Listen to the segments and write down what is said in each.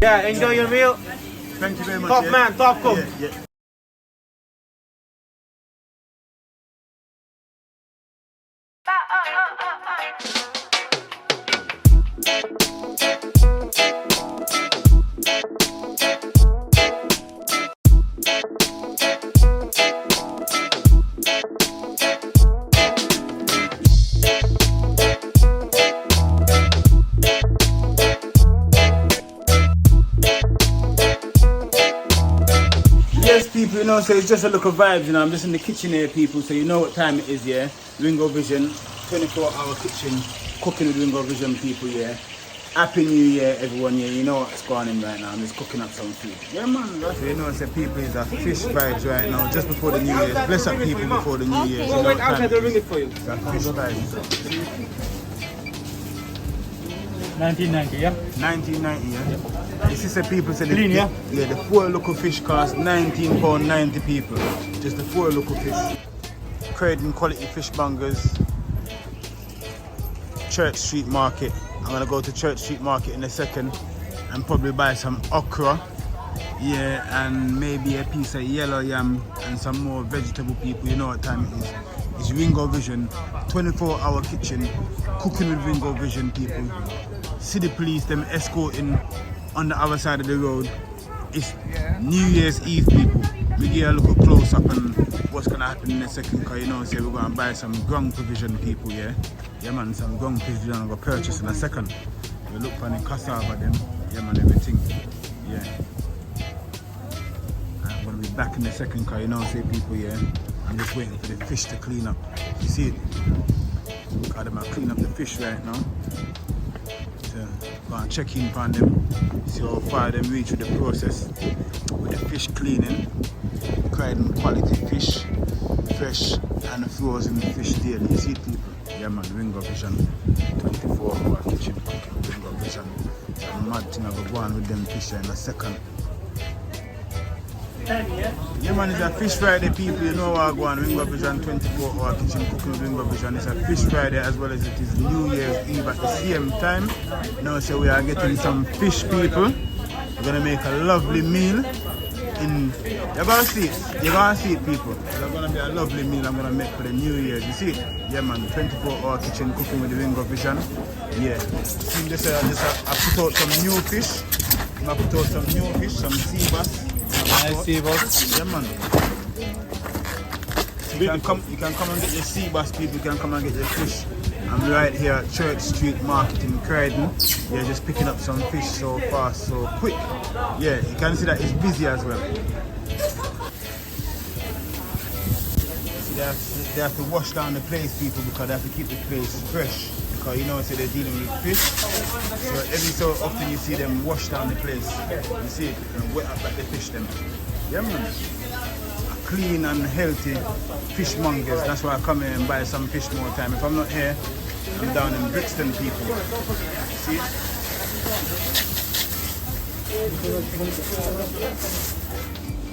Yeah, enjoy your meal. Thank you very much. Top man, top cook. Yeah. Yes, people, you know, so it's just a look of vibes, you know. I'm just in the kitchen here, people, so you know what time it is, yeah. Ringo Vision, 24-hour kitchen, cooking with Ringo Vision, people, yeah. Happy New Year, everyone, yeah. You know what's going on right now. I'm just cooking up some food. Yeah, man. So you know, so people, is a fish vibes right now, just before the New Year. Bless up people before the New Year. Well, wait outside, they'll ring it for you. It's a fish vibes. 1990, yeah? 1990, yeah? This is the people say Clean, yeah? Yeah, the 4 local fish cost £19.90 people. Just the 4 local fish. Croydon quality fish bangers. Church Street Market. I'm gonna go to Church Street Market in a second and probably buy some okra. Yeah, and maybe a piece of yellow yam and some more vegetable, people. You know what time it is. It's Ringo Vision, 24-hour kitchen, cooking with Ringo Vision, people. See the police, them escorting on the other side of the road. It's New Year's Eve, people. We get a look close up and what's gonna happen in a second, because you know, say we're gonna buy some ground provision, people, yeah? Yeah, man, some ground provision I'm gonna purchase in a second. We look for the cassava, them, yeah, man, everything, yeah. I'm gonna be back in a second, because you know, say people, yeah? I'm just waiting for the fish to clean up. You see it? Look at them, I clean up the fish right now. So, go and check in on them, see how far them reach with the process with the fish cleaning. Croydon quality fish, fresh and frozen fish daily. You see it, people? Yeah, man, Ringo Vision, 24-hour kitchen cooking, Ringo Vision. Some mad thing I go on with them fish in a second. Yeah, man, it's a Fish Friday, people. You know what I go on. Ringo Vision, 24-hour kitchen cooking with Ringo Vision. It's a Fish Friday as well as it is New Year's Eve at the same time. Now, so we are getting some fish, people. We're gonna make a lovely meal. You're gonna see it. You're gonna see it, people. It's gonna be a lovely meal I'm gonna make for the New Year. You see it? Yeah, man. 24-hour kitchen cooking with the Ringo Vision. Yeah. See this? I put out some new fish. I put out some new fish, some sea bass. Nice sea bass. Yeah, man. You can come and get your sea bass, people. You can come and get your fish. I'm right here at Church Street Market in Croydon. Yeah, just picking up some fish so fast, so quick. Yeah, you can see that it's busy as well. See, they have to wash down the place, people, because they have to keep the place fresh. Because you know, so they're dealing with fish. So every so often you see them wash down the place. You see it, and wet up like the fish them. Yeah, man. Clean and healthy fishmongers. That's why I come here and buy some fish more time. If I'm not here, I'm down in Brixton, people. See?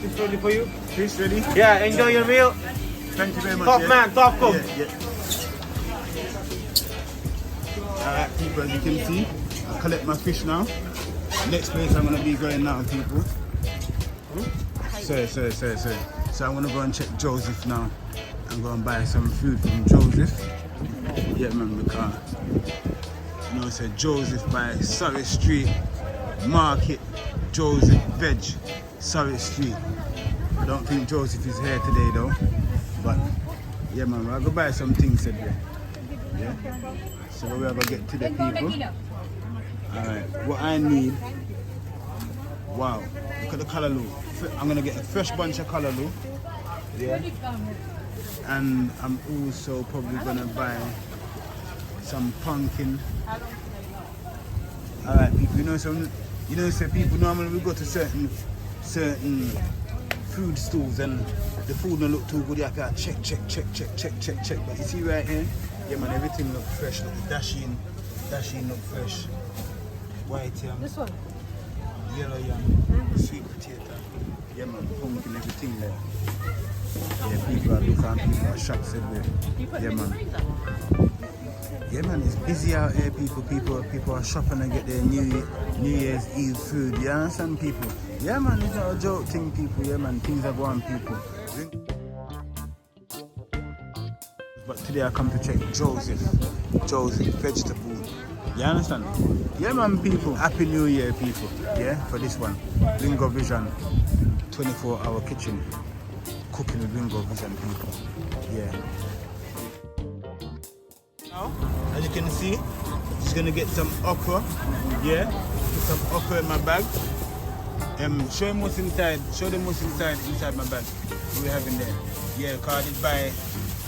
Fish ready for you? Fish ready? Yeah, enjoy your meal. Thank you very much. Top man, top cook. Yeah. Alright, people, as you can see, I collect my fish now. Next place I'm going to be going now, people. Sorry. So I'm going to go and check Joseph now. I'm going to buy some food from Joseph. Yeah, man, because, you know, it's a Joseph by Surrey Street Market. Joseph Veg, Surrey Street. I don't think Joseph is here today though. But, yeah, man, I'll go buy some things today. Yeah? So we're going to get to the people. Alright, what I need, wow, look at the callaloo. I'm going to get a fresh bunch of callaloo. Yeah. And I'm also probably going to buy some pumpkin. Alright, people, you know, people normally we go to certain food stores and the food don't look too good. You have to check. But you see right here, yeah, man, everything look fresh. Look, dashing look fresh. White yam. This one. Yellow yam. Sweet potato. Yeah, man, pumpkin, everything there. Yeah, people are looking, people are shops everywhere. Yeah, man. Yeah, man, it's busy out here, people. People are shopping and get their New Year's Eve food. You understand, people? Yeah, man, it's not a joke thing, people. Yeah, man, things are going, people. But today I come to check Joseph vegetable. You understand? Yeah, man, people. Happy New Year, people. Yeah, for this one. Ringo Vision, 24-hour kitchen. Cooking with Ringo Vision, people. Yeah. Now, as you can see, just gonna get some okra. Yeah, put some okra in my bag. Show them what's inside. Show them what's inside my bag. What we have in there. Yeah, cause I did buy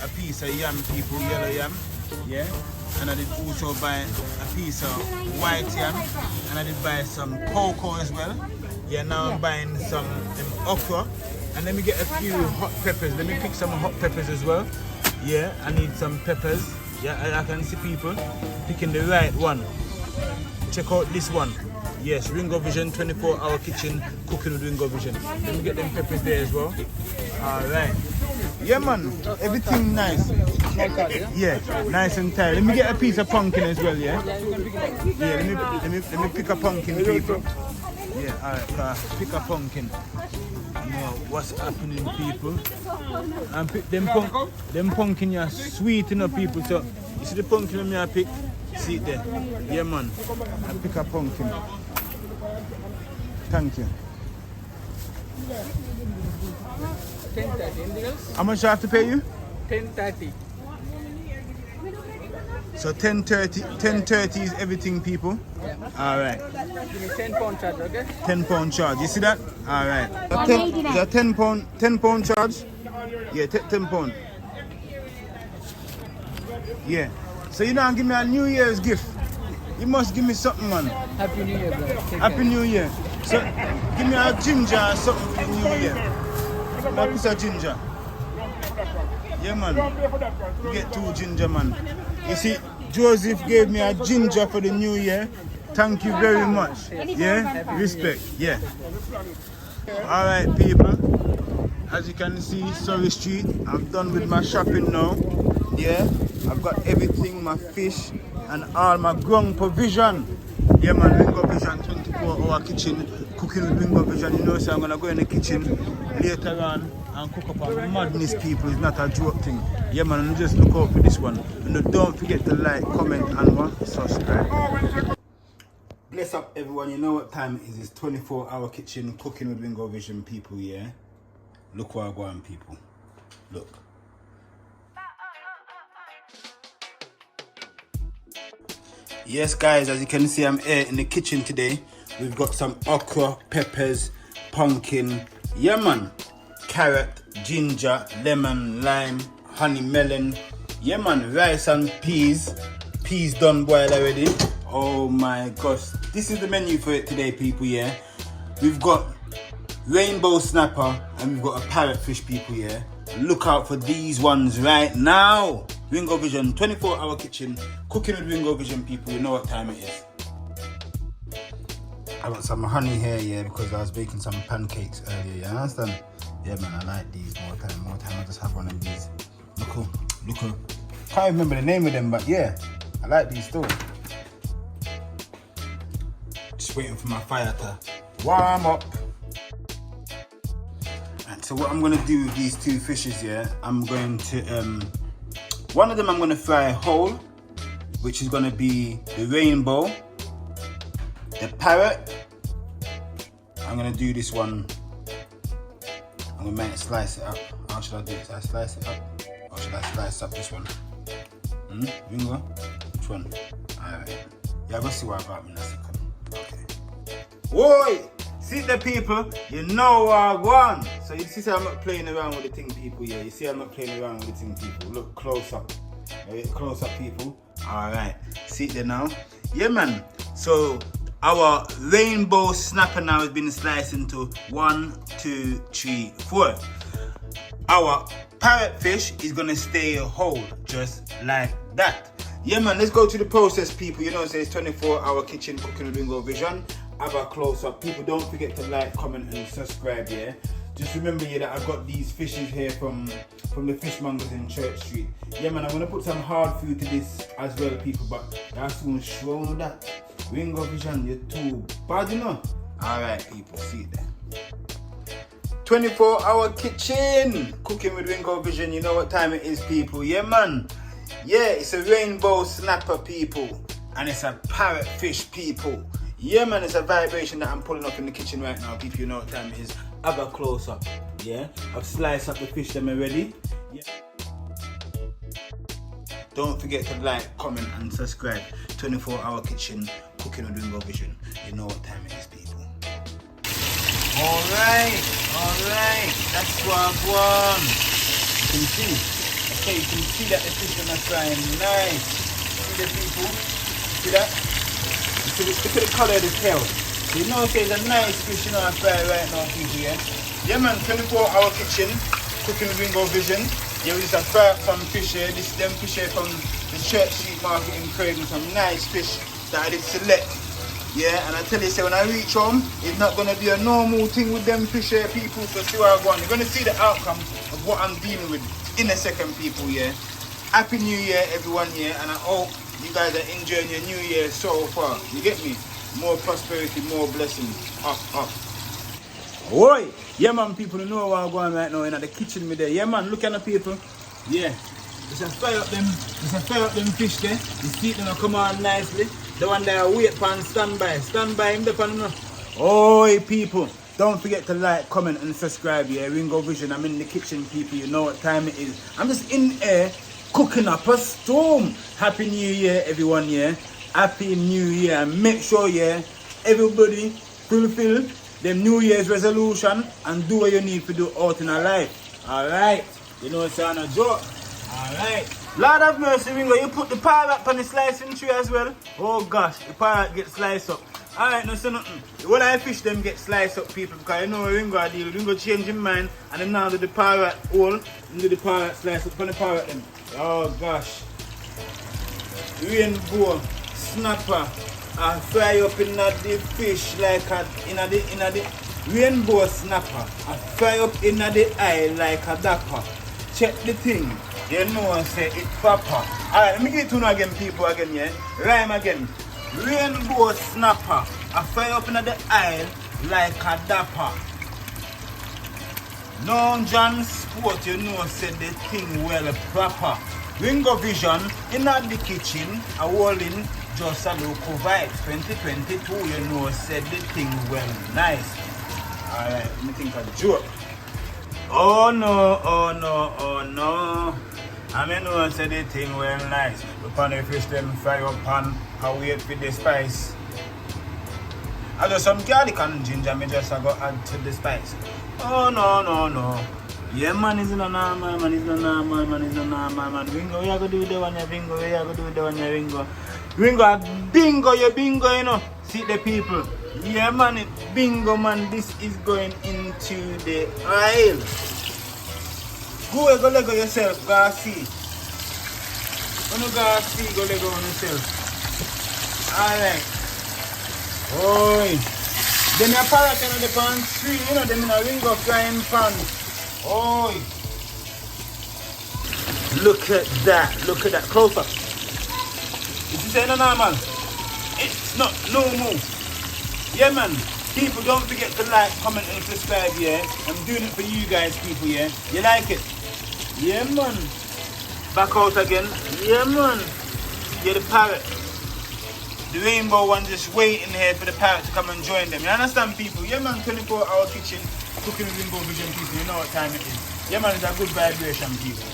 a piece of yam, people, yellow yam. Yeah, and I did also buy a piece of white yam, and I did buy some cocoa as well. Yeah, now I'm buying some okra, and let me get a few hot peppers. Let me pick some hot peppers as well. Yeah, I need some peppers. Yeah, I can see people picking the right one. Check out this one. Yes, Ringo Vision, 24-hour kitchen, cooking with Ringo Vision. Let me get them peppers there as well. Alright. Yeah, man, everything nice. Yeah, nice and tight. Let me get a piece of pumpkin as well, yeah? Yeah, let me pick a pumpkin, people. Yeah, alright, pick a pumpkin. You know what's happening, people. And pick them pumpkin are sweet enough, people. So you see the pumpkin me I pick? See it there. Yeah, man. I pick a pumpkin. Thank you. 10:30. Anything else? How much do I have to pay you? 10:30. So 10:30 is everything, people. Yeah. All right. Give me £10 charge, okay? £10 charge. You see that? All right. Is that £10 charge? Yeah, £10. Yeah. So you don't give me a New Year's gift. You must give me something, man. Happy New Year, bro. Take Happy care. New Year. So give me a ginger or something for the New Year. A piece of ginger. Yeah, man. You get 2 ginger, man. You see, Joseph gave me a ginger for the New Year. Thank you very much. Yeah? Respect. Yeah. All right, people. As you can see, Surrey Street. I'm done with my shopping now. Yeah? I've got everything, my fish and all my ground provision. Yeah, man, Ringo Vision, 24-hour kitchen, cooking with Ringo Vision. You know, so I'm going to go in the kitchen later on and cook up on madness, people. It's not a joke thing. Yeah, man, and just look out for this one. And don't forget to like, comment, and subscribe. Bless up, everyone. You know what time it is. It's 24-hour kitchen, cooking with Ringo Vision, people, yeah? Look where I go on, people. Look. Yes, guys, as you can see, I'm here in the kitchen today. We've got some okra, peppers, pumpkin, yeah, man, carrot, ginger, lemon, lime, honey melon, yeah, man, rice and peas. Peas done boiled already. Oh my gosh, this is the menu for it today, people, yeah. We've got rainbow snapper and we've got a parrot fish, people, yeah. Look out for these ones right now. Ringo Vision, 24-hour kitchen, cooking with Ringo Vision, people. You know what time it is. I got some honey here, yeah, because I was baking some pancakes earlier, you understand? Yeah, man, I like these more time. I just have one of these. Look. Can't remember the name of them, but yeah, I like these still. Just waiting for my fire to warm up. And so what I'm gonna do with these 2 fishes, yeah, I'm going to, one of them I'm gonna fry whole, which is gonna be the rainbow. The parrot, I'm gonna do this one. I'm gonna make it slice it up. How should I do it? Should I slice it up? Or should I slice up this one? Ringo? Which one? Alright. Yeah, I'm gonna see what about me in a second. Okay. Whoa! See the people, you know what I want. So you see I'm not playing around with the thing, people, yeah. You see I'm not playing around with the thing, people. Look close up. Close up, people. Alright. See it there now? Yeah, man. So our rainbow snapper now has been sliced into 1, 2, 3, 4. Our parrot fish is gonna stay whole, just like that. Yeah, man, let's go to the process, people. You know, it says 24-hour kitchen cooking with Ringo Vision. Have a close up. People, don't forget to like, comment, and subscribe, yeah? just remember yeah, that I got these fishes here from the fishmongers in Church Street. Yeah man, I'm gonna put some hard food to this as well people, but that's soon show that. Ringo Vision, you're too bad, you know? Alright people, see it there. 24-hour kitchen! Cooking with Ringo Vision, you know what time it is people, yeah man? Yeah, it's a rainbow snapper people. And it's a parrot fish people. Yeah man, it's a vibration that I'm pulling up in the kitchen right now people, you know what time it is. Have a close up, yeah? I've sliced up the fish them already. Yeah. Don't forget to like, comment and subscribe. 24-hour kitchen, cooking with Ringo Vision. You know what time it is people. Alright, that's what I've won. You can see, okay, you can see that the fish are frying nice. See the people? See that? You see, look at the colour of the tail. So you know it's a nice fish, you know, I fry right now people, yeah? Yeah man, 24-hour kitchen, cooking with Ringo Vision. Yeah, we just have fry up some fish here. This is them fish here from the Church Street Market in Croydon. Some nice fish that I did select. Yeah, and I tell you, so when I reach home, it's not going to be a normal thing with them fish here, people. So see where I'm going. You're going to see the outcome of what I'm dealing with in a second, people, yeah. Happy New Year, everyone, yeah. And I hope you guys are enjoying your New Year so far. You get me? More prosperity, more blessings. Up. Oi! Yeah, man, people, you know what I'm going right now in the kitchen with there. Yeah, man, look at the people. Yeah. Just fry up them fish there. You see them come on nicely. The one that I wait for and stand by him the pan. Oi people, don't forget to like, comment and subscribe, yeah. Ringo Vision, I'm in the kitchen people, you know what time it is. I'm just in air cooking up a storm. Happy New Year everyone, yeah. Happy New Year, and make sure, yeah, everybody fulfill them New Year's resolution and do what you need to do out in our life. Alright, you know it's not a joke. Alright. Lord have mercy, Ringo, you put the parrot on the slicing tray as well. Oh gosh, the parrot gets sliced up. Alright, no say nothing. When I fish them get sliced up people, because you know Ringo I deal. Ringo change his mind and then now do the parrot hole and do the parrot slice up on the parrot them. Oh gosh. Rainbow snapper and fry up in the fish like in the rainbow snapper and fry up in the eye like a dapper. Check the thing. You know I say it proper. Alright, let me get it to you again, people, again, yeah? Rhyme again. Rainbow snapper. I fry up in the aisle like a dapper. Long John Sport, you know, said the thing well proper. Ringo Vision, in the kitchen, a holding just a local vibes. 2022, you know, said the thing well nice. Alright, let me think a joke. Oh no. I mean, no one said the thing well nice. We pan the fish them fry up pan and wait for the spice. I got some garlic and ginger, me just go add to the spice. Oh no. Yeah man, it's not normal, man. Ringo, you gotta do the one, Ringo. Ringo, bingo, you bingo, you know. See the people. Yeah man, it bingo man, this is going into the aisle. Go Lego yourself, go see. When you go see, go Lego on yourself. Alright. Oi. Then your parrot in the pan tree, you know, them in a Ringo frying pan. Oi. Look at that, close up. Is this ain't normal? It's not normal. Yeah man, people don't forget to like, comment and subscribe, yeah. I'm doing it for you guys people, yeah. You like it? Yeah man. Back out again. Yeah man. Yeah, the parrot. The rainbow one just waiting here for the parrot to come and join them. You understand people? Yeah man, 24-hour kitchen, cooking with Ringo Vision people, you know what time it is. Yeah man, it's a good vibration people.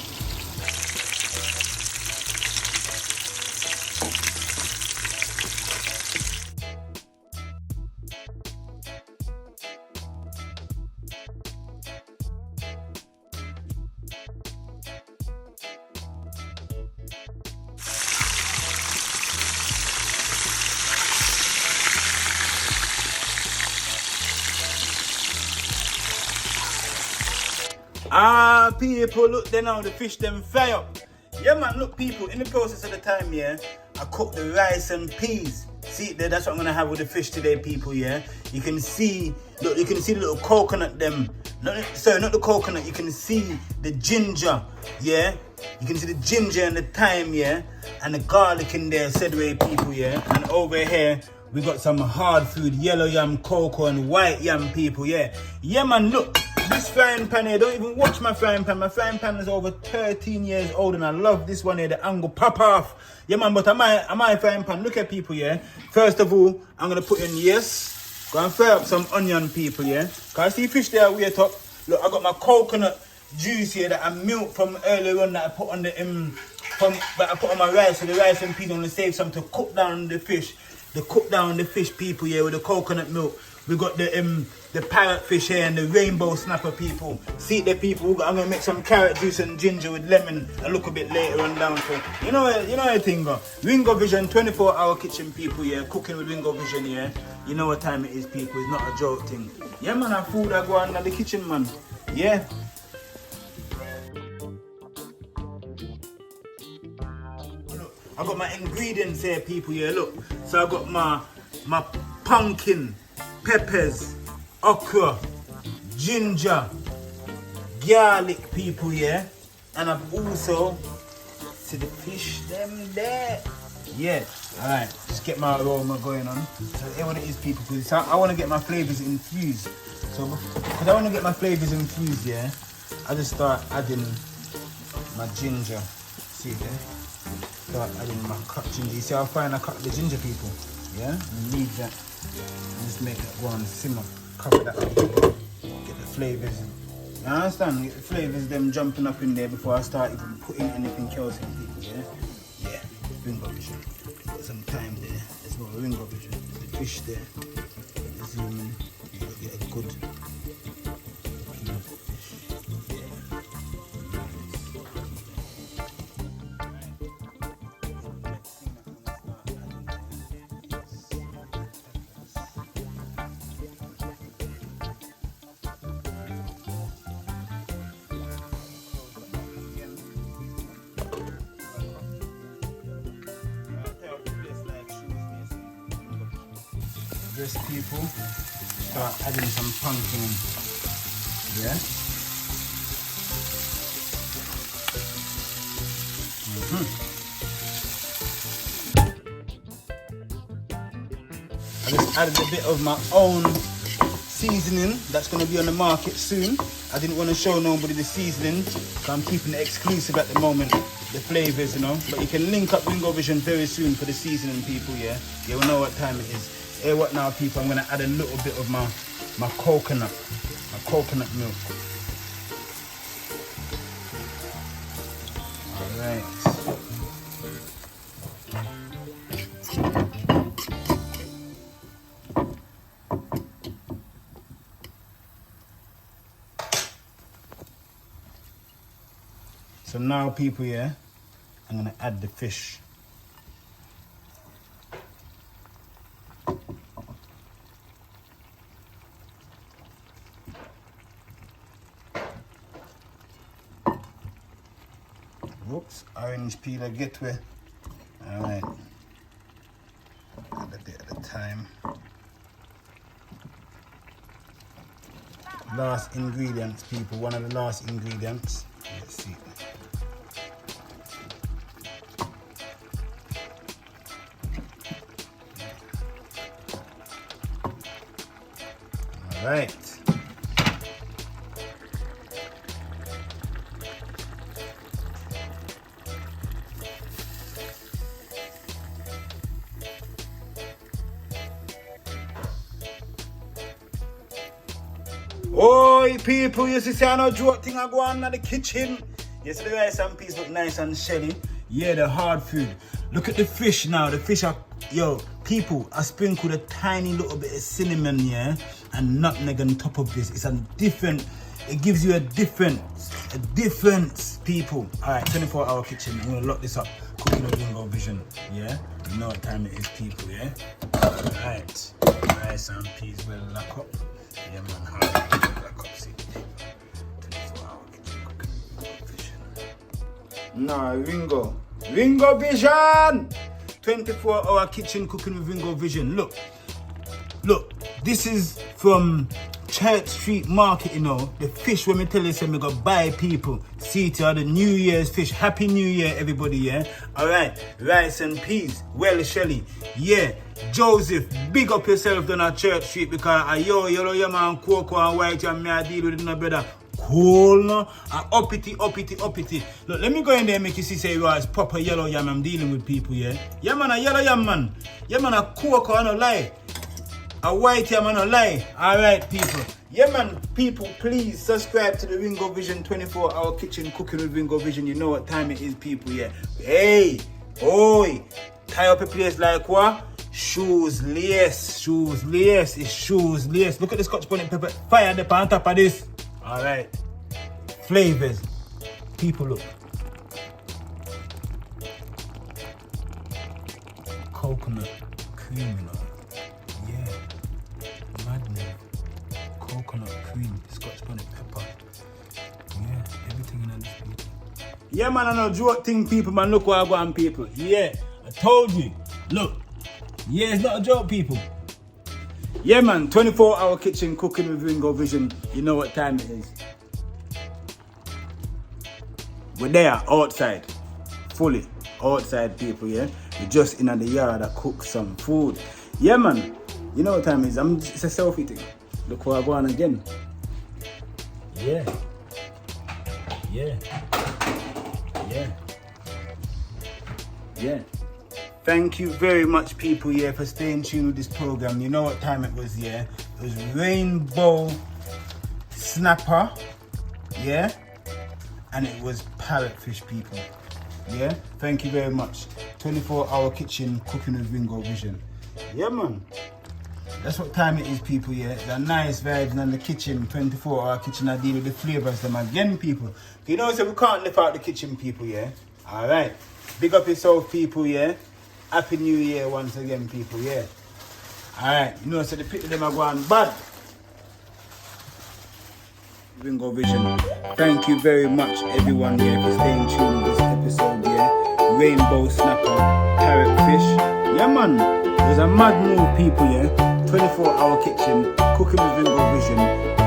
People, look there now, the fish them fry up. Yeah man, look people, in the process of the time, yeah, I cooked the rice and peas. See there, that's what I'm gonna have with the fish today, people, yeah. You can see, look, you can see the little coconut them Not the coconut. You can see the ginger, yeah. You can see the ginger and the thyme, yeah, and the garlic in there. Said way people, yeah. And over here we got some hard food, yellow yam, cocoa, and white yam, people, yeah. Yeah, man. Look, this frying pan here. Don't even watch my frying pan. My frying pan is over 13 years old, and I love this one here. The angle pop off. Yeah, man. But my frying pan. Look at people, yeah. First of all, I'm gonna put in Go and fry up some onion, people, yeah? Can I see fish there way up? Look, I got my coconut juice here that I milked from earlier on that I put on the I put on my rice, so the rice and peas, I'm gonna save some to cook down the fish. People here with the coconut milk. We got the parrot fish here and the rainbow snapper, people. See the people, I'm gonna make some carrot juice and ginger with lemon a little bit later on down. So you know the thing go. Ringo Vision 24-hour kitchen, people, yeah. Cooking with Ringo Vision, yeah. You know what time it is, people. It's not a joke thing. Yeah, man, I food I go on in the kitchen, man. Yeah. Look, I got my ingredients here, people, yeah, look. So I got my pumpkin, peppers, okra, ginger, garlic, people, yeah. And I've also see the fish them there. Yeah, alright, just get my aroma going on. So here what it is, people, because I want to get my flavours infused. So because I want to get my flavours infused, yeah, I just start adding my ginger. See there? Start adding my cut ginger. You see how fine I cut the ginger, people? Yeah? And leave that. And just make that go on simmer. Cover that up. Get the flavours. You understand? Get the flavours them jumping up in there before I start even putting anything else in, people, yeah? Yeah. Ringo Vision. Got some time there. There's more Ringo Vision. The fish there. Zoom in. You gotta get a good fish. This people start adding some pumpkin in. Yeah. I just added a bit of my own seasoning that's going to be on the market soon. I didn't want to show nobody the seasoning, so I'm keeping it exclusive at the moment. The flavours, you know. But you can link up Ringo Vision very soon for the seasoning, people. Yeah. You will know what time it is. Hey, what now, people? I'm gonna add a little bit of my coconut milk. All right. So now, people, yeah, I'm gonna add the fish. Whoops, orange peeler gateway. Alright. Add a bit at a time. Last ingredients, people. One of the last ingredients. Let's see. Alright. Oi, people, you see, I know joke thing I go on in the kitchen. You see the rice and peas look nice and shelly. Yeah, the hard food. Look at the fish now. The fish are, yo, people, I sprinkled a tiny little bit of cinnamon, yeah, and nutmeg on top of this. It's a different, it gives you a difference, people. All right, 24-hour kitchen. I'm gonna lock this up. Cooking with Ringo Vision, yeah. You know what time it is, people, yeah. All right, rice and peas will lock up. Yeah, man, hard lock up, see. 24-hour kitchen cooking with Ringo Vision. Nah, Ringo Vision. 24-hour kitchen cooking with Ringo Vision. Look, this is from Church Street Market, you know, the fish when me tell you, say me go buy people. See it here, the New Year's fish. Happy New Year, everybody, yeah? Alright, rice and peas. Well, Shelly, yeah. Joseph, big up yourself down at Church Street because yo, yellow yam and cocoa and white and me I deal with it, no brother. Cool, no? And uppity. Look, let me go in there and make you see, say, it's proper yellow yam I'm dealing with people, yeah? Yeah, man, a yellow yam, man. Yeah, man, a cocoa, I don't lie. A white yam, I don't lie. Alright, people. Yeah, man, people, please subscribe to the Ringo Vision 24-hour kitchen cooking with Ringo Vision. You know what time it is, people, yeah? Hey, oi, tie up a place like what? Shoes lace. It's shoes lace. Look at the Scotch bonnet pepper. Fire the pan on top of this. Alright. Flavors. People, look. Coconut cream, you know. Yeah. Madness. Coconut cream. Scotch bonnet pepper. Yeah. Everything in this, people. Yeah, man, I know joke thing, people, man. Look what I got on, people. Yeah. I told you. Look. Yeah, it's not a joke, people. Yeah, man, 24-hour kitchen cooking with Ringo Vision. You know what time it is. We're there, outside. Fully. Outside, people, yeah? We're just in the yard to cook some food. Yeah, man. You know what time it is. It's a selfie thing. Look where I go on again. Yeah. Thank you very much, people, yeah, for staying tuned with this program. You know what time it was, yeah? It was rainbow snapper, yeah? And it was parrot fish, people, yeah? Thank you very much. 24-hour kitchen cooking with Ringo Vision. Yeah, man. That's what time it is, people, yeah? The nice vibes in the kitchen, 24-hour kitchen. I deal with the flavors them again, people. You know, so we can't live out the kitchen, people, yeah? All right. Big up yourself, people, yeah? Happy New Year once again, people, yeah. Alright, you know, so the picture them are going bad. Ringo Vision. Thank you very much, everyone, yeah, for staying tuned with this episode, yeah. Rainbow snapper, parrot fish. Yeah, man. It was a mad move, people, yeah. 24-hour kitchen, cooking with Ringo Vision.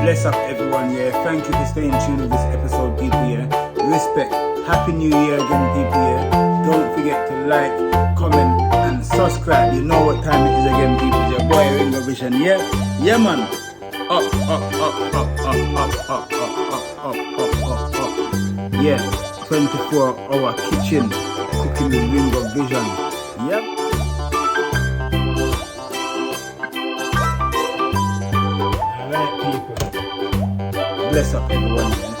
Bless up, everyone, yeah. Thank you for staying tuned with this episode, people, yeah. Respect. Happy New Year again, people, yeah. Don't forget to like, comment, and subscribe. You know what time it is again, people. It's your boy Ringo Vision, yeah? Yeah, man. Up. Yeah, 24-hour kitchen, cooking with Ringo Vision. Yep. Alright, people. Bless up, everyone.